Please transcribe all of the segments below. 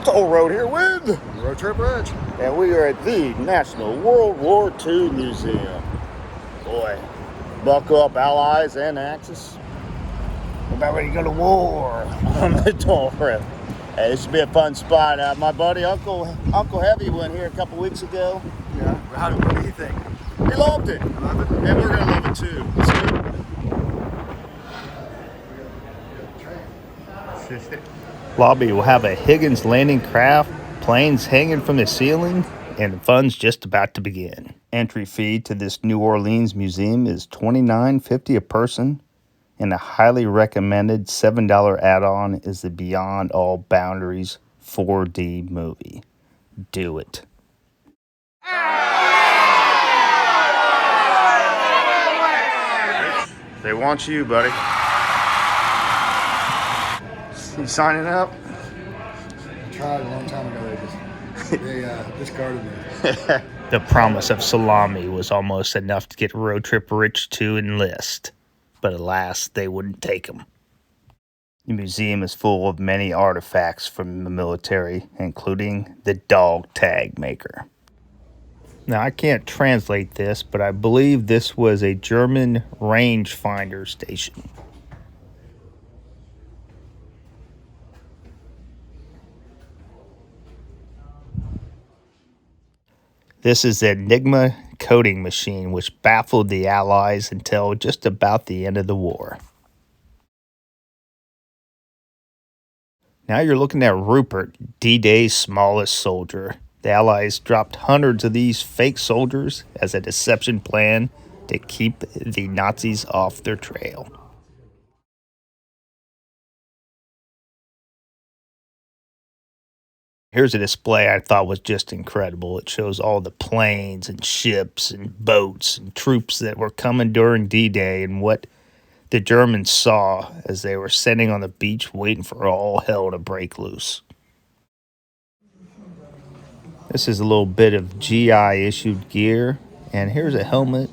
Toll Road here with Road Trip Rich. and we are at the National World War II Museum. Boy, buckle up, Allies and Axis. We're about ready to go to war on the toll road. Hey, this should be a fun spot. My buddy Uncle Heavy went here a couple weeks ago. Yeah. What do you think? He loved it. Love it? And we're gonna love it too. Let's do it. Lobby will have a Higgins landing craft, planes hanging from the ceiling, and the fun's just about to begin. Entry fee to this New Orleans museum is $29.50 a person, and a highly recommended $7 add-on is the Beyond All Boundaries 4D movie. Do it. They want you, buddy. You signing up? I tried a long time ago. They discarded me. The promise of salami was almost enough to get Road Trip Rich to enlist, but alas, they wouldn't take him. The museum is full of many artifacts from the military, including the dog tag maker. Now, I can't translate this, but I believe this was a German rangefinder station. This is the Enigma coding machine, which baffled the Allies until just about the end of the war. Now you're looking at Rupert, D-Day's smallest soldier. The Allies dropped hundreds of these fake soldiers as a deception plan to keep the Nazis off their trail. Here's a display I thought was just incredible. It shows all the planes and ships and boats and troops that were coming during D-Day and what the Germans saw as they were sitting on the beach waiting for all hell to break loose. This is a little bit of GI issued gear, and here's a helmet,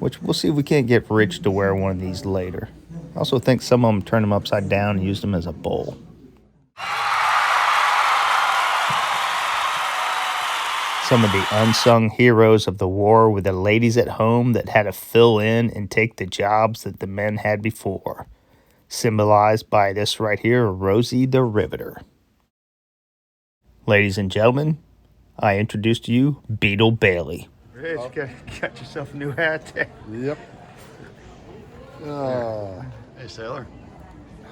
which we'll see if we can't get Rich to wear one of these later. I also think some of them turned them upside down and used them as a bowl. Some of the unsung heroes of the war were the ladies at home that had to fill in and take the jobs that the men had before, symbolized by this right here, Rosie the Riveter. Ladies and gentlemen, I introduce to you Beetle Bailey. Rich, you got yourself a new hat there. Yep. Hey, sailor.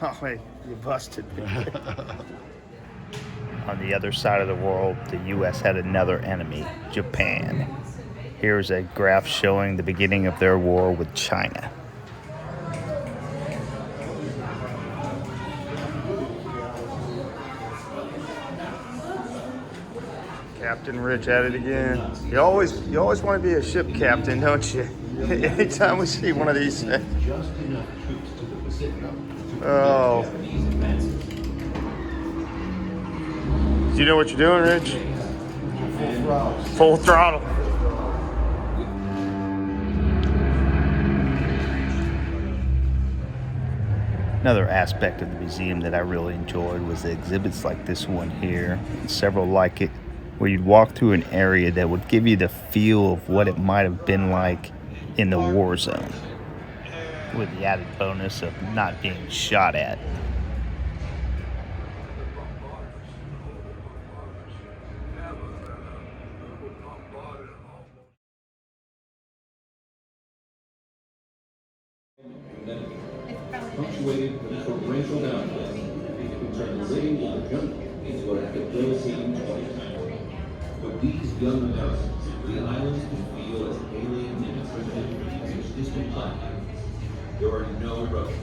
Oh, wait, you busted me. On the other side of the world, the U.S. had another enemy, Japan. Here's a graph showing the beginning of their war with China. Captain Rich at it again. You always want to be a ship captain, don't you? Anytime we see one of these things. Oh. Do you know what you're doing, Rich? Full throttle. Another aspect of the museum that I really enjoyed was the exhibits like this one here, and several like it, where you'd walk through an area that would give you the feel of what it might have been like in the war zone, with the added bonus of not being shot at. Punctuated with torrential downpours, who turn the living in the jungle into a debilitating toy. For these young Americans, the islands can feel as alien and primitive as distant planets. There are no roads,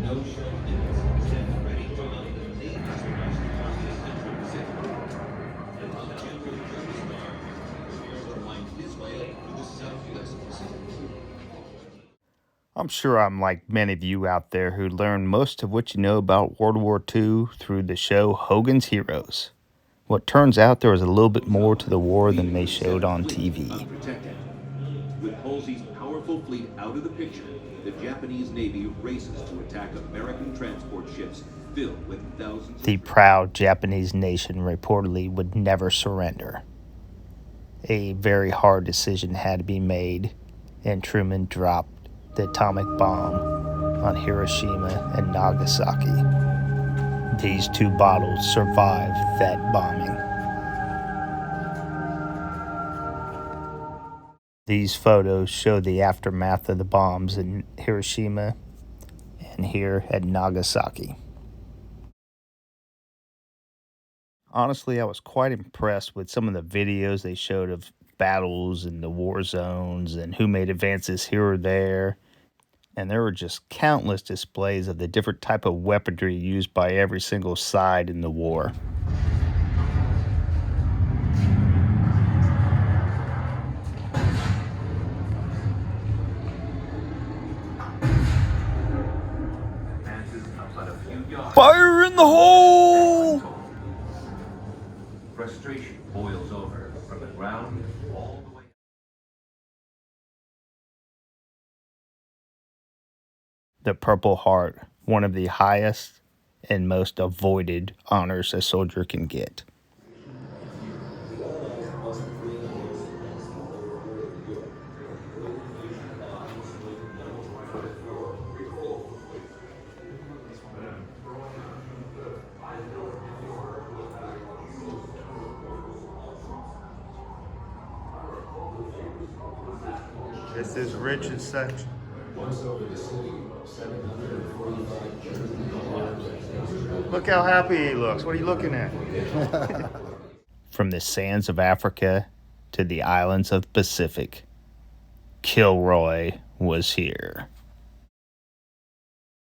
no shelters, and ready to lead us across the Central Pacific. And on the January 30th, to wind his way through the Southwest Pacific. I'm sure I'm like many of you out there who learned most of what you know about World War II through the show Hogan's Heroes. Well, it turns out there was a little bit more to the war than they showed on TV. With Halsey's powerful fleet out of the picture, the Japanese Navy races to attack American transport ships filled with thousands The of... proud Japanese nation reportedly would never surrender. A very hard decision had to be made, and Truman dropped the atomic bomb on Hiroshima and Nagasaki. These two bottles survived that bombing. These photos show the aftermath of the bombs in Hiroshima and here at Nagasaki. Honestly, I was quite impressed with some of the videos they showed of battles in the war zones and who made advances here or there. And there were just countless displays of the different type of weaponry used by every single side in the war. Fire in the hole! Frustration boils over from the ground all the way. The Purple Heart, one of the highest and most avoided honors a soldier can get. This is Rich's section. Look how happy he looks. What are you looking at? From the sands of Africa to the islands of the Pacific, Kilroy was here.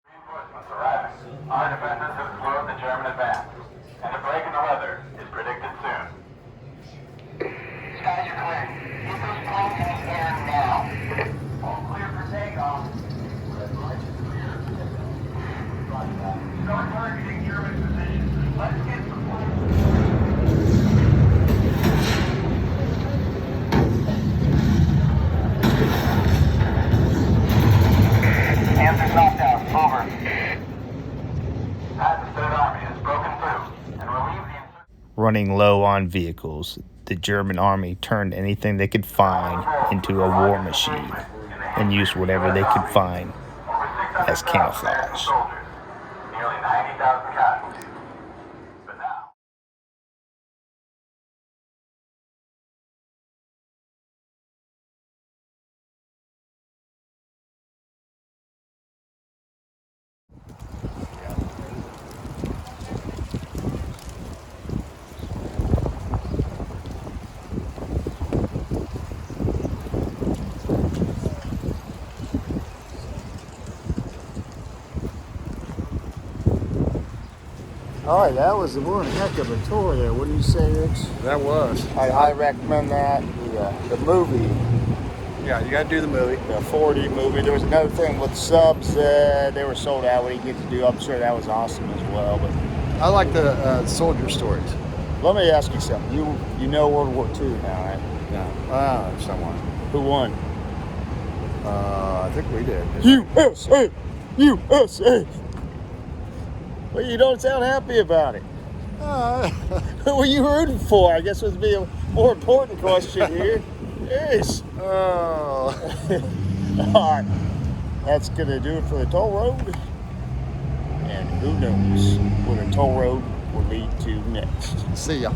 Reinforcements arriving. Our defenders have slowed the German advance, and a break in the weather is predicted soon. Skies are clear. Get those planes in the air now. All clear for takeoff. Red light is clear. Start targeting German positions. Let's get some Panthers knocked out. Over. Patton's Third Army has broken through and relieved the... Running low on vehicles, the German army turned anything they could find into a war machine and used whatever they could find as camouflage. Nearly 90,000 casualties. But now... All right, that was one heck of a tour there. What do you say, Rich? That was. I recommend that. The movie, Yeah, you got to do the movie. the 4D movie. There was another thing with subs. They were sold out. We didn't get to do. I'm sure that was awesome as well. But I like the soldier stories. let me ask you something. You know World War II now, right? Yeah. Someone. Who won? I think we did. USA! USA! Well, you don't sound happy about it. Who were you rooting for? I guess would be a more important question here. Yes. Oh. All right. That's going to do it for the toll road. And who knows where the toll road will lead to next. See ya.